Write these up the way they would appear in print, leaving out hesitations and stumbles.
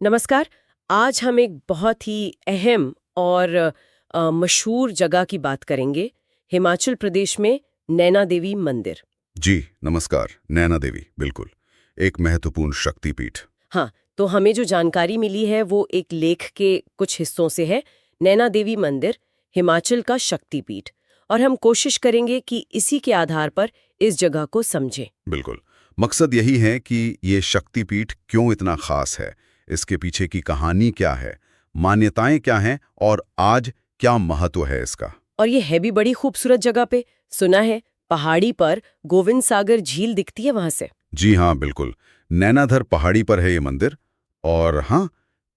नमस्कार। आज हम एक बहुत ही अहम और मशहूर जगह की बात करेंगे। हिमाचल प्रदेश में नैना देवी मंदिर। जी नमस्कार। नैना देवी बिल्कुल एक महत्वपूर्ण शक्तिपीठ। हाँ, तो हमें जो जानकारी मिली है वो एक लेख के कुछ हिस्सों से है। नैना देवी मंदिर हिमाचल का शक्तिपीठ, और हम कोशिश करेंगे कि इसी के आधार पर इस जगह को समझें। बिल्कुल, मकसद यही है कि ये शक्तिपीठ क्यों इतना खास है, इसके पीछे की कहानी क्या है, मान्यताएं क्या हैं और आज क्या महत्व है इसका। और ये है भी बड़ी खूबसूरत जगह पे। सुना है पहाड़ी पर गोविंद सागर झील दिखती है वहां से। जी हाँ बिल्कुल, नैनाधर पहाड़ी पर है ये मंदिर और हाँ,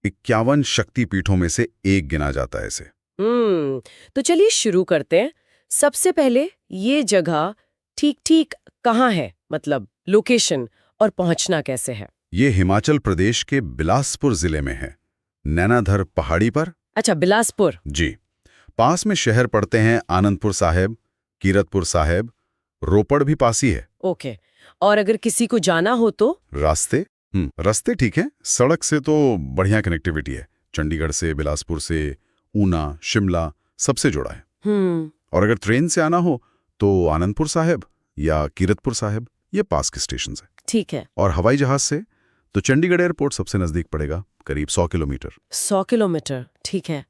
51 शक्तिपीठों में से एक गिना जाता है इसे। हम्म, तो चलिए शुरू करते हैं। सबसे पहले ये जगह ठीक ठीक कहाँ है, मतलब लोकेशन, और पहुंचना कैसे है? ये हिमाचल प्रदेश के बिलासपुर जिले में है, नैनाधर पहाड़ी पर। अच्छा, बिलासपुर। जी, पास में शहर पड़ते हैं आनंदपुर साहिब, कीरतपुर साहिब, रोपड़ भी पास ही है। ओके। और अगर किसी को जाना हो तो? रास्ते रास्ते ठीक है, सड़क से तो बढ़िया कनेक्टिविटी है। चंडीगढ़ से, बिलासपुर से, ऊना, शिमला सबसे जुड़ा है। हम्म। और अगर ट्रेन से आना हो तो आनंदपुर साहिब या कीरतपुर साहिब, ये पास के स्टेशन है। ठीक है। और हवाई जहाज से तो चंडीगढ़ एयरपोर्ट सबसे नजदीक पड़ेगा, करीब 100 किलोमीटर। 100 किलोमीटर, ठीक है।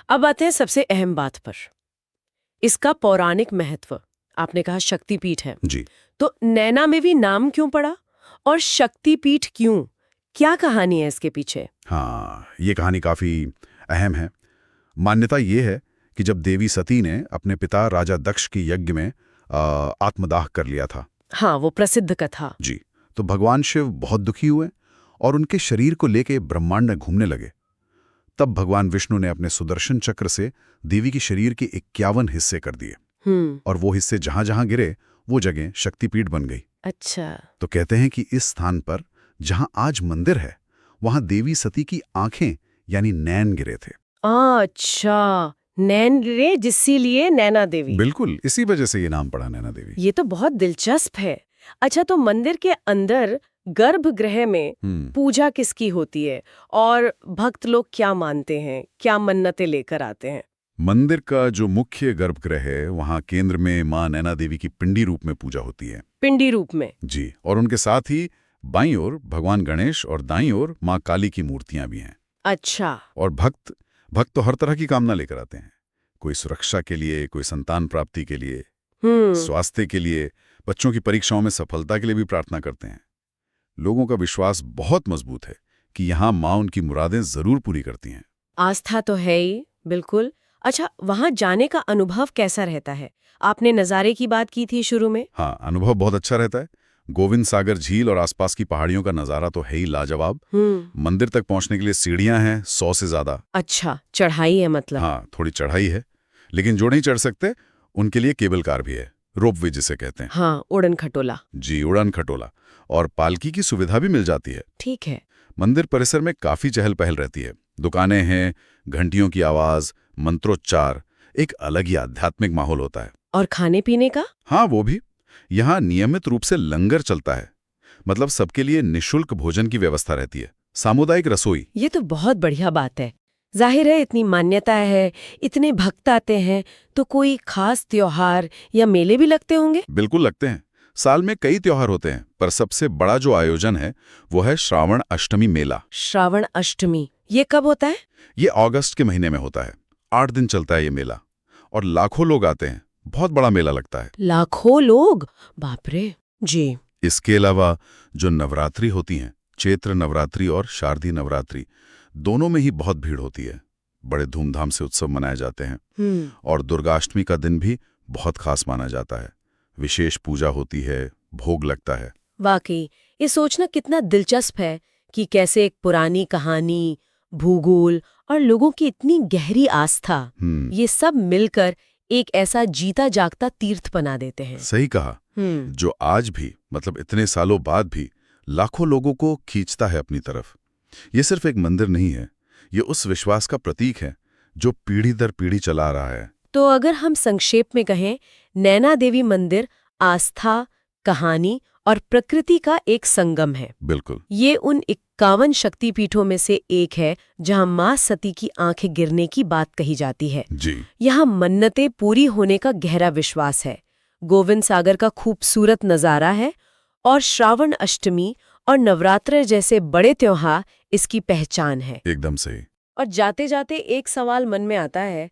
अब आते हैं सबसे अहम बात पर, इसका पौराणिक महत्व। आपने कहा शक्तिपीठ है, जी तो नैना में भी नाम क्यों पड़ा, और शक्तिपीठ क्यों? क्या कहानी है इसके पीछे? हाँ, ये कहानी काफी अहम है। मान्यता ये है कि जब देवी सती ने अपने पिता राजा दक्ष के यज्ञ में आत्मदाह कर लिया था। हाँ, वो प्रसिद्ध कथा। जी, तो भगवान शिव बहुत दुखी हुए और उनके शरीर को लेके ब्रह्मांड में घूमने लगे। तब भगवान विष्णु ने अपने सुदर्शन चक्र से देवी के शरीर के 51 हिस्से कर दिए और वो हिस्से जहां जहां गिरे वो जगह शक्तिपीठ बन गई। अच्छा। तो कहते हैं कि इस स्थान पर जहां आज मंदिर है, वहां देवी सती की आंखें यानी नैन गिरे थे। अच्छा, नैन रे, जिसलिए नैना देवी। बिल्कुल, इसी वजह से ये नाम पड़ा नैना देवी। ये तो बहुत दिलचस्प है। अच्छा, तो मंदिर के अंदर गर्भगृह में पूजा किसकी होती है, और भक्त लोग क्या मानते हैं, क्या मन्नतें लेकर आते हैं? मंदिर का जो मुख्य गर्भगृह है, वहां केंद्र में मां नैना देवी की पिंडी रूप में पूजा होती है। पिंडी रूप में? जी, और उनके साथ ही बाईं ओर भगवान गणेश और दाईं ओर मां काली की मूर्तियां भी हैं। अच्छा। और भक्त भक्त तो हर तरह की कामना लेकर आते हैं। कोई सुरक्षा के लिए, कोई संतान प्राप्ति के लिए, स्वास्थ्य के लिए, बच्चों की परीक्षाओं में सफलता के लिए भी प्रार्थना करते हैं। लोगों का विश्वास बहुत मजबूत है कि यहाँ माँ उनकी मुरादें जरूर पूरी करती हैं। आस्था तो है ही, बिल्कुल। अच्छा, वहां जाने का अनुभव कैसा रहता है? आपने नज़ारे की बात की थी शुरू में। हाँ, अनुभव बहुत अच्छा रहता है। गोविंद सागर झील और आसपास की पहाड़ियों का नज़ारा तो है ही लाजवाब। मंदिर तक पहुंचने के लिए सीढ़ियां हैं 100 से ज्यादा। अच्छा, चढ़ाई है मतलब? हाँ, थोड़ी चढ़ाई है, लेकिन जो नहीं चढ़ सकते उनके लिए केबल कार भी है, रोपवे जिसे कहते हैं। हाँ, उड़न खटोला। जी, उड़ान खटोला। और पालकी की सुविधा भी मिल जाती है। ठीक है। मंदिर परिसर में काफी चहल पहल रहती है। दुकानें हैं, घंटियों की आवाज, मंत्रोच्चार, एक अलग ही आध्यात्मिक माहौल होता है। और खाने पीने का? हाँ, वो भी। यहाँ नियमित रूप से लंगर चलता है, मतलब सबके लिए निःशुल्क भोजन की व्यवस्था रहती है, सामुदायिक रसोई। ये तो बहुत बढ़िया बात है। जाहिर है इतनी मान्यता है, इतने भक्त आते हैं, तो कोई खास त्योहार या मेले भी लगते होंगे? बिल्कुल लगते हैं। साल में कई त्योहार होते हैं, पर सबसे बड़ा जो आयोजन है वो है श्रावण अष्टमी मेला। श्रावण अष्टमी, ये कब होता है? ये अगस्त के महीने में होता है। 8 दिन चलता है ये मेला और लाखों लोग आते हैं। बहुत बड़ा मेला लगता है। लाखों लोग? बाप रे। जी। इसके अलावा जो नवरात्रि होती हैं, चैत्र नवरात्रि और शारदीय नवरात्रि, दोनों में ही बहुत भीड़ होती है। बड़े धूमधाम से उत्सव मनाए जाते हैं। और दुर्गाष्टमी का दिन भी बहुत खास माना जाता है। विशेष पूजा होती है, भोग लगता है। वाकई ये सोचना कितना दिलचस्प है कि कैसे एक पुरानी कहानी, भूगोल और लोगों की इतनी गहरी आस्था, ये सब मिलकर एक ऐसा जीता जागता तीर्थ बना देते हैं। सही कहा। जो आज भी, मतलब इतने सालों बाद भी, लाखों लोगों को खींचता है अपनी तरफ। ये सिर्फ एक मंदिर नहीं है, ये उस विश्वास का प्रतीक है जो पीढ़ी दर पीढ़ी चला आ रहा है। तो अगर हम संक्षेप में कहें, नैना देवी मंदिर आस्था, कहानी और प्रकृति का एक संगम है। बिल्कुल। ये उन 51 शक्तिपीठों में से एक है जहां मां सती की आंखें गिरने की बात कही जाती है। जी। यहाँ मन्नतें पूरी होने का गहरा विश्वास है, गोविंद सागर का खूबसूरत नजारा है और श्रावण अष्टमी और नवरात्र जैसे बड़े त्योहार इसकी पहचान है। एकदम सही। और जाते जाते एक सवाल मन में आता है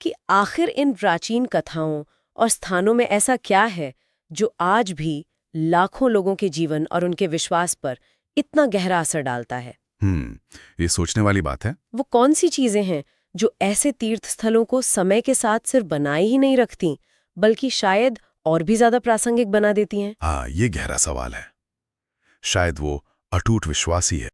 कि आखिर इन प्राचीन कथाओं और स्थानों में ऐसा क्या है जो आज भी लाखों लोगों के जीवन और उनके विश्वास पर इतना गहरा असर डालता है। ये सोचने वाली बात है। वो कौन सी चीजें हैं जो ऐसे तीर्थ स्थलों को समय के साथ सिर्फ बनाए ही नहीं रखती, बल्कि शायद और भी ज्यादा प्रासंगिक बना देती हैं? हाँ, ये गहरा सवाल है। शायद वो अटूट विश्वास ही है।